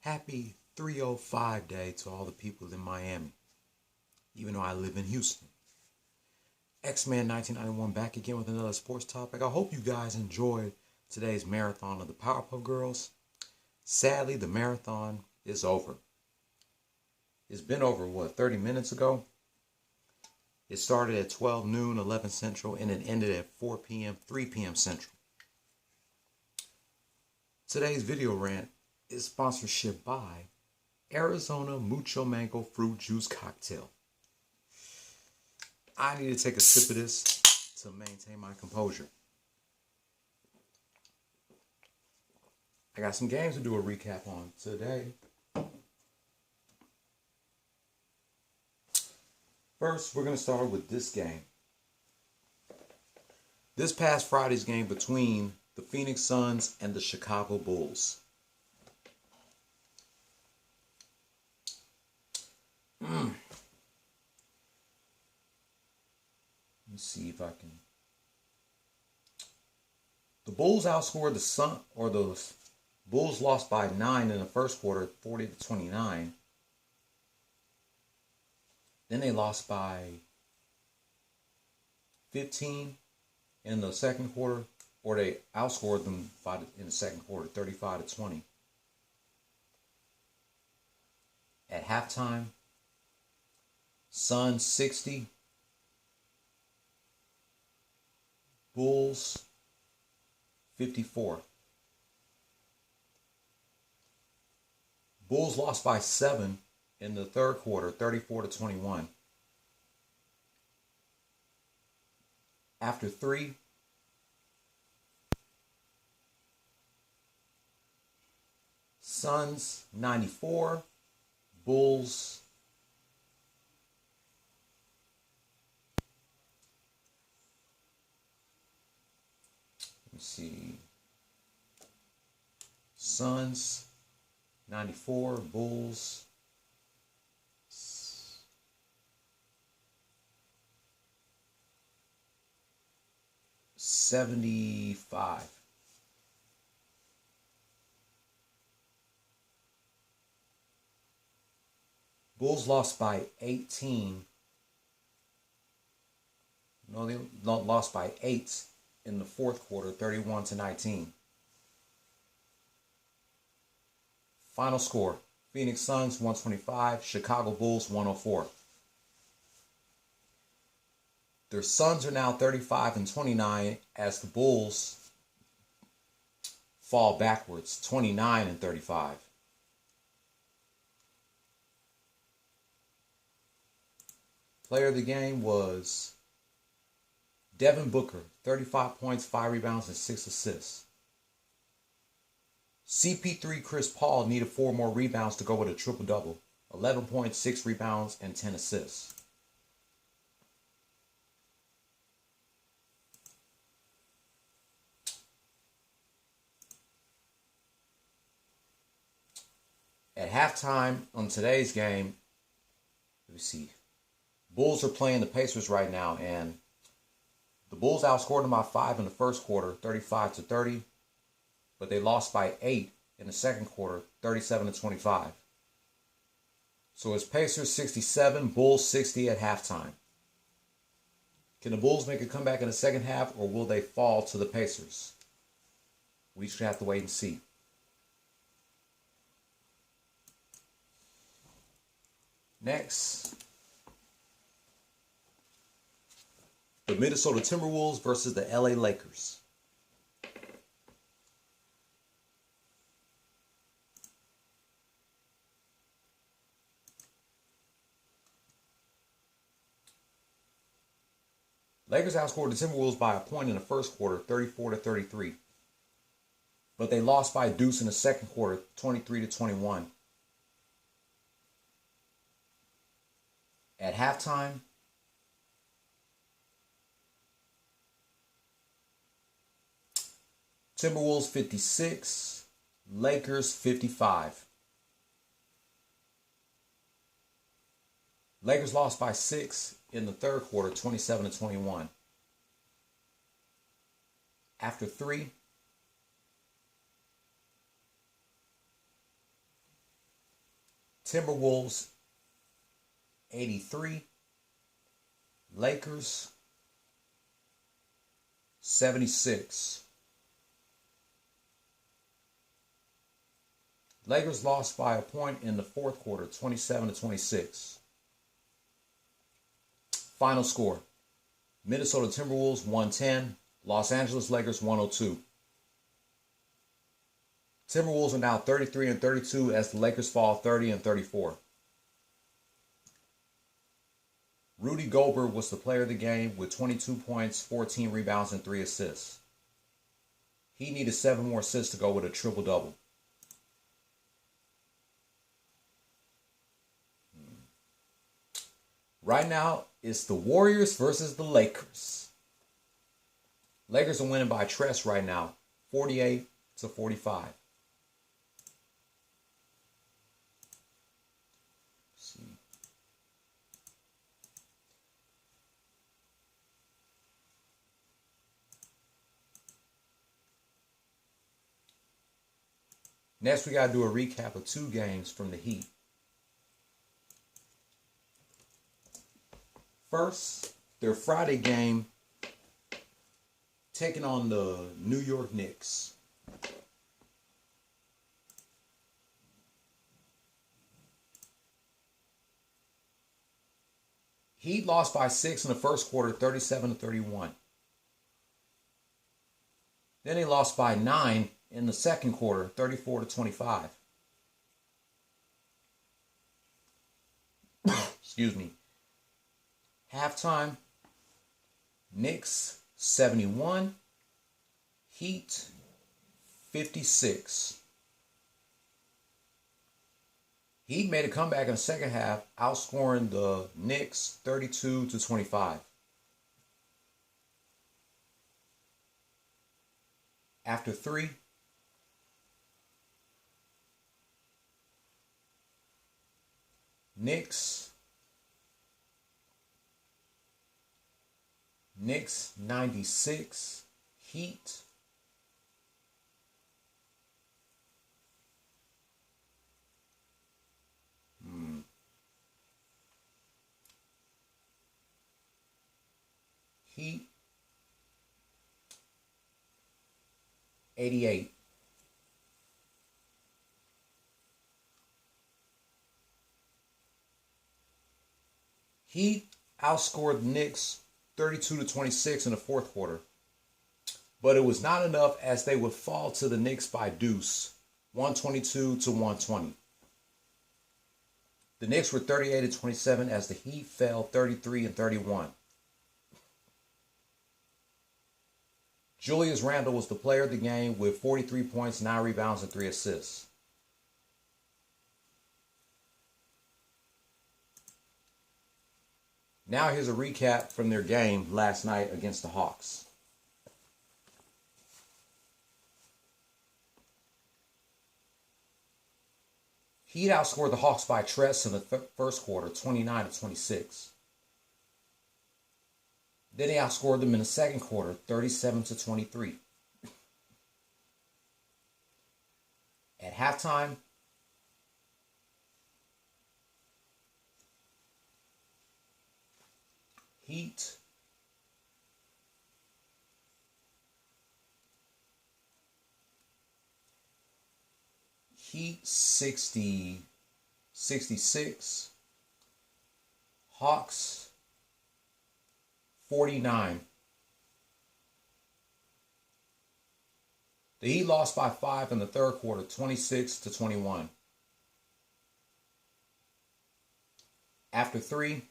Happy 305 day to all the people in Miami, even though I live in Houston. X-Men 1991 back again with another sports topic. I hope you guys enjoyed today's marathon of the Powerpuff Girls. Sadly, the marathon is over. It's been over, 30 minutes ago? It started at 12 noon, 11 Central, and it ended at 4 p.m., 3 p.m. Central. Today's video rant is sponsorship by Arizona Mucho Mango Fruit Juice Cocktail. I need to take a sip of this to maintain my composure. I got some games to do a recap on today. First, we're going to start with this game. This past Friday's game between the Phoenix Suns and the Chicago Bulls. Let me see if I can. The Bulls outscored the Suns, or the Bulls lost by 9 in the first quarter, 40-29. Then they lost by 15 in the second quarter, or they outscored them in the second quarter, 35-20. At halftime, Suns 60, Bulls 54. Bulls lost by 7 in the third quarter, 34-21. After 3, Suns 94, Bulls 94, Bulls 75. Bulls lost by 18. No, they lost by 8 in the fourth quarter, 31-19. Final score, Phoenix Suns 125, Chicago Bulls 104. Their Suns are now 35-29 as the Bulls fall backwards, 29-35. Player of the game was Devin Booker, 35 points, 5 rebounds, and 6 assists. CP3 Chris Paul needed 4 more rebounds to go with a triple-double, 11 points, 6 rebounds, and 10 assists. At halftime on today's game, let me see. Bulls are playing the Pacers right now, and the Bulls outscored them by 5 in the first quarter, 35-30, but they lost by 8 in the second quarter, 37-25. So it's Pacers 67, Bulls 60 at halftime. Can the Bulls make a comeback in the second half, or will they fall to the Pacers? We should have to wait and see. Next, the Minnesota Timberwolves versus the LA Lakers. Lakers outscored the Timberwolves by a point in the first quarter, 34-33. But they lost by a deuce in the second quarter, 23-21. At halftime, Timberwolves 56, Lakers 55. Lakers lost by 6 in the third quarter, 27-21. After 3, Timberwolves 83. Lakers 76. Lakers lost by a point in the fourth quarter, 27-26. Final score: Minnesota Timberwolves 110, Los Angeles Lakers 102. Timberwolves are now 33-32 as the Lakers fall 30-34. Rudy Gobert was the player of the game with 22 points, 14 rebounds, and 3 assists. He needed 7 more assists to go with a triple-double. Right now, it's the Warriors versus the Lakers. Lakers are winning by a tress right now, 48-45. Next, we got to do a recap of 2 games from the Heat. First, their Friday game taking on the New York Knicks. Heat lost by 6 in the first quarter, 37-31. Then they lost by 9 in the second quarter, 34-25. Excuse me. Halftime, Knicks 71, Heat 56. Heat made a comeback in the second half, outscoring the Knicks 32-25. After 3, Knicks 96, Heat 88. Heat outscored the Knicks 32-26 in the fourth quarter, but it was not enough as they would fall to the Knicks by deuce, 122-120. The Knicks were 38-27 as the Heat fell 33-31. Julius Randle was the player of the game with 43 points, 9 rebounds, and 3 assists. Now here's a recap from their game last night against the Hawks. Heat outscored the Hawks by a tress in the first quarter, 29-26. Then they outscored them in the second quarter, 37-23. At halftime, Heat Heat 66, Hawks 49. The Heat lost by 5 in the third quarter, 26-21. After 3,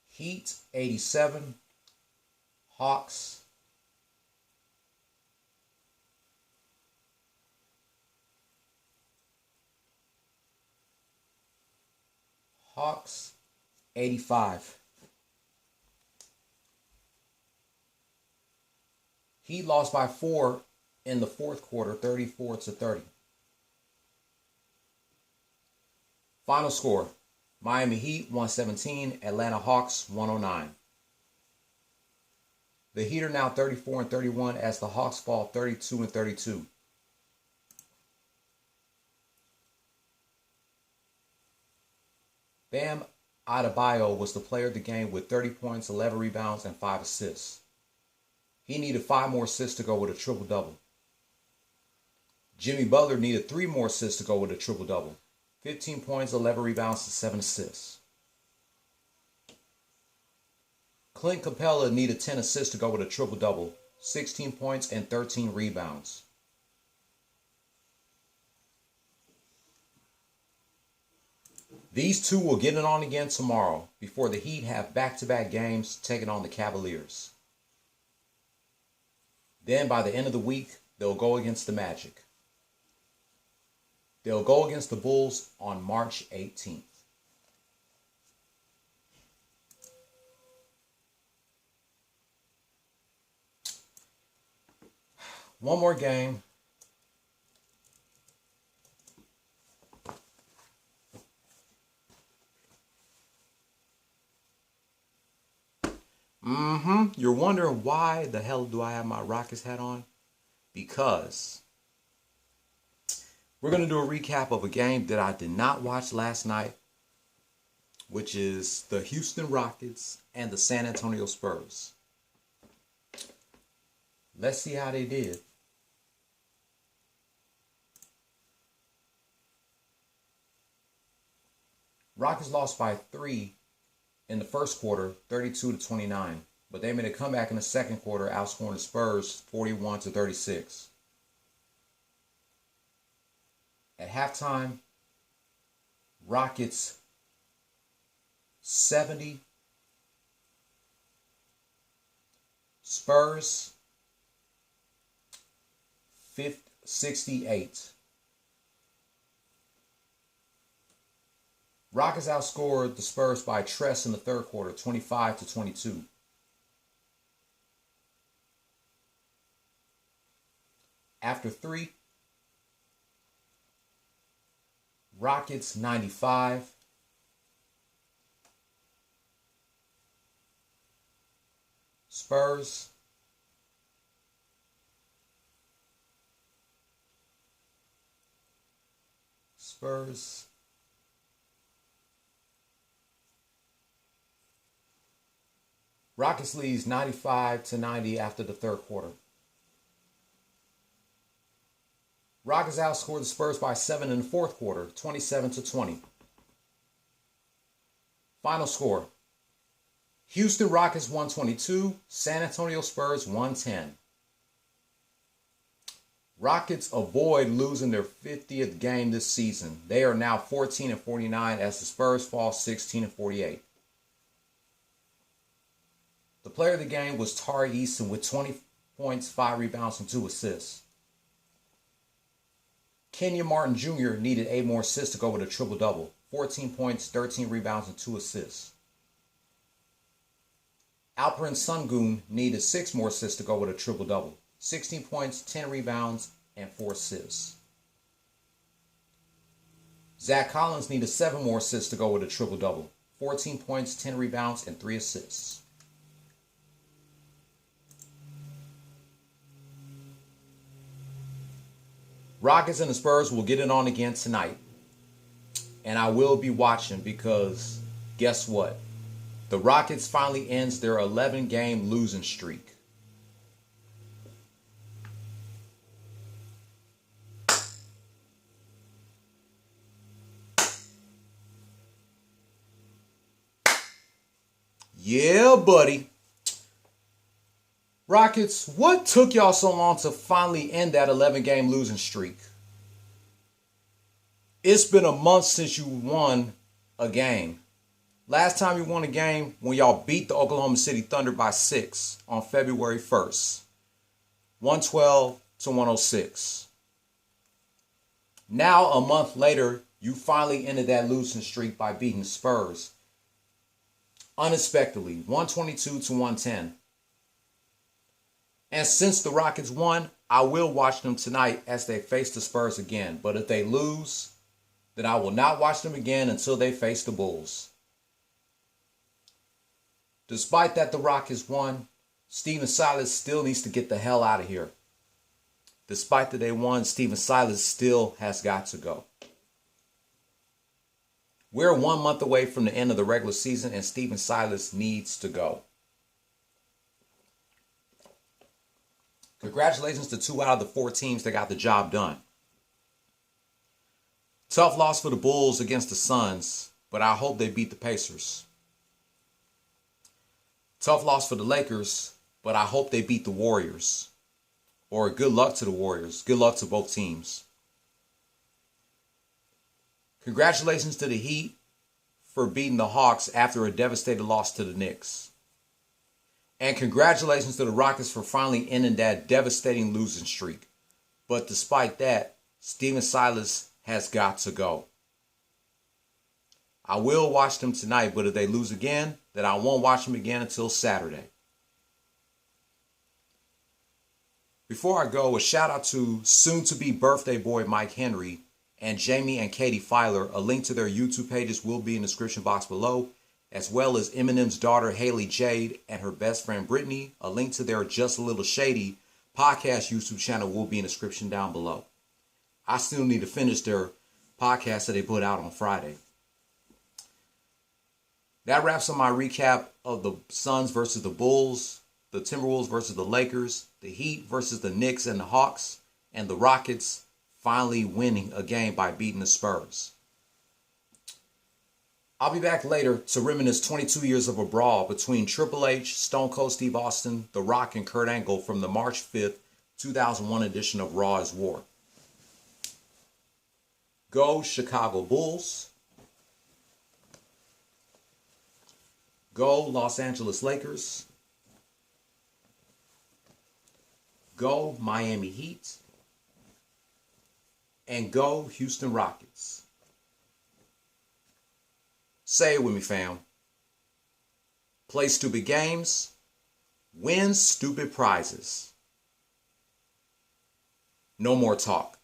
Heat 87, Hawks 85. Heat lost by 4 in the fourth quarter, 34-30. Final score: Miami Heat 117, Atlanta Hawks 109. The Heat are now 34-31 as the Hawks fall 32-32. Bam Adebayo was the player of the game with 30 points, 11 rebounds, and 5 assists. He needed 5 more assists to go with a triple-double. Jimmy Butler needed 3 more assists to go with a triple-double. 15 points, 11 rebounds, and 7 assists. Clint Capella needed 10 assists to go with a triple-double. 16 points and 13 rebounds. These two will get it on again tomorrow before the Heat have back-to-back games taking on the Cavaliers. Then by the end of the week, they'll go against the Magic. They'll go against the Bulls on March 18th. One more game. You're wondering why the hell do I have my Rockets hat on? Because we're going to do a recap of a game that I did not watch last night, which is the Houston Rockets and the San Antonio Spurs. Let's see how they did. Rockets lost by 3 in the first quarter, 32-29. But they made a comeback in the second quarter, outscoring the Spurs 41-36. At halftime, Rockets 70, Spurs 68. Rockets outscored the Spurs by Tress in the third quarter, 25-22. After 3, Rockets 95, Spurs 'Rockets leads 95-90 after the third quarter. Rockets outscored the Spurs by 7 in the fourth quarter, 27-20. Final score: Houston Rockets 122, San Antonio Spurs 110. Rockets avoid losing their 50th game this season. They are now 14-49 as the Spurs fall 16-48. The player of the game was Tari Eason with 20 points, 5 rebounds, and 2 assists. Kenyon Martin Jr. needed 8 more assists to go with a triple-double. 14 points, 13 rebounds, and 2 assists. Alperen Sengun needed 6 more assists to go with a triple-double. 16 points, 10 rebounds, and 4 assists. Zach Collins needed 7 more assists to go with a triple-double. 14 points, 10 rebounds, and 3 assists. Rockets and the Spurs will get it on again tonight. And I will be watching because guess what? The Rockets finally ends their 11-game losing streak. Yeah, buddy. Rockets, what took y'all so long to finally end that 11-game losing streak? It's been a month since you won a game. Last time you won a game when y'all beat the Oklahoma City Thunder by 6 on February 1st. 112-106. Now, a month later, you finally ended that losing streak by beating the Spurs. Unexpectedly, 122-110. And since the Rockets won, I will watch them tonight as they face the Spurs again. But if they lose, then I will not watch them again until they face the Bulls. Despite that the Rockets won, Stephen Silas still needs to get the hell out of here. Despite that they won, Stephen Silas still has got to go. We're 1 month away from the end of the regular season, and Stephen Silas needs to go. Congratulations to 2 out of the 4 teams that got the job done. Tough loss for the Bulls against the Suns, but I hope they beat the Pacers. Tough loss for the Lakers, but I hope they beat the Warriors. Or good luck to the Warriors. Good luck to both teams. Congratulations to the Heat for beating the Hawks after a devastating loss to the Knicks. And congratulations to the Rockets for finally ending that devastating losing streak. But despite that, Stephen Silas has got to go. I will watch them tonight, but if they lose again, then I won't watch them again until Saturday. Before I go, a shout out to soon-to-be birthday boy Mike Henry and Jaime and Katie Filer. A link to their YouTube pages will be in the description box below, as well as Eminem's daughter Haley Jade and her best friend Brittany. A link to their Just a Little Shady podcast YouTube channel will be in the description down below. I still need to finish their podcast that they put out on Friday. That wraps up my recap of the Suns versus the Bulls, the Timberwolves versus the Lakers, the Heat versus the Knicks and the Hawks, and the Rockets finally winning a game by beating the Spurs. I'll be back later to reminisce 22 years of a brawl between Triple H, Stone Cold Steve Austin, The Rock, and Kurt Angle from the March 5th, 2001 edition of Raw is War. Go Chicago Bulls. Go Los Angeles Lakers. Go Miami Heat. And go Houston Rockets. Say it with me, fam. Play stupid games. Win stupid prizes. No more talk.